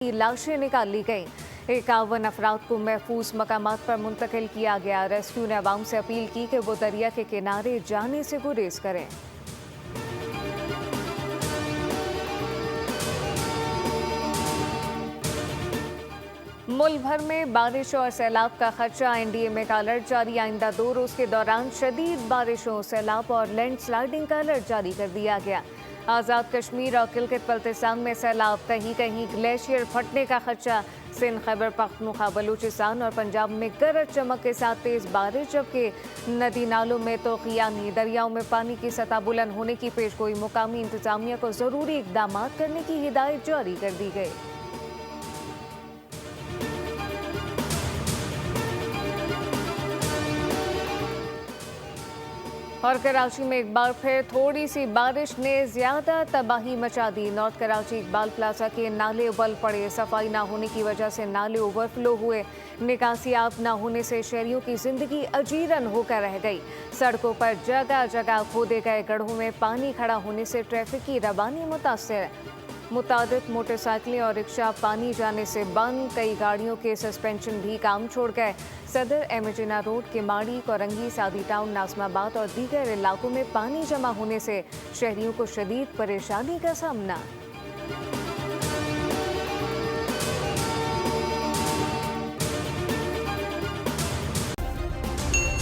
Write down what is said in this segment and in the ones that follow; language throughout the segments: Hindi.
की लाशें निकाल ली गईं। 51 अफराद को महफूज मकामात पर मुंतकिल किया गया। रेस्क्यू ने अवाम से अपील की कि वो दरिया के किनारे जाने से गुरेज करें। मुल्क भर में बारिश और सैलाब का खदशा। एनडीए में का अलर्ट जारी। आइंदा 2 रोज के दौरान शदीद बारिशों, सैलाब और लैंडस्लाइडिंग का अलर्ट जारी कर दिया गया। आज़ाद कश्मीर और किलगित बल्तिस्तान में सैलाब, कहीं कहीं ग्लेशियर फटने का खदशा। सिंध, खैबर पख्तूनख्वा, बलूचिस्तान और पंजाब में गरज चमक के साथ तेज बारिश, जबकि नदी नालों में तो खियानी दरियाओं में पानी की सतह बुलंद होने की पेशगोई। मुकामी इंतजामिया को जरूरी इकदाम करने की हिदायत जारी कर दी गई। और कराची में एक बार फिर थोड़ी सी बारिश ने ज्यादा तबाही मचा दी। नॉर्थ कराची इकबाल प्लाजा के नाले उबल पड़े। सफाई ना होने की वजह से नाले ओवरफ्लो हुए। निकासी आब ना होने से शहरियों की जिंदगी अजीरन होकर रह गई। सड़कों पर जगह जगह खोदे गए गड्ढों में पानी खड़ा होने से ट्रैफिक की रवानी मुतासर। मुतादिद मोटरसाइकिलें और रिक्शा पानी जाने से बंद। कई गाड़ियों के सस्पेंशन भी काम छोड़ गए। सदर, एमजिना रोड, किमाड़ी, कोरंगी, सादी टाउन, नाजमाबाद और दीगर इलाकों में पानी जमा होने से शहरियों को शदीद परेशानी का सामना।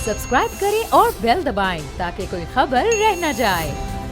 सब्सक्राइब करें और बेल दबाएं ताकि कोई खबर रह न जाए।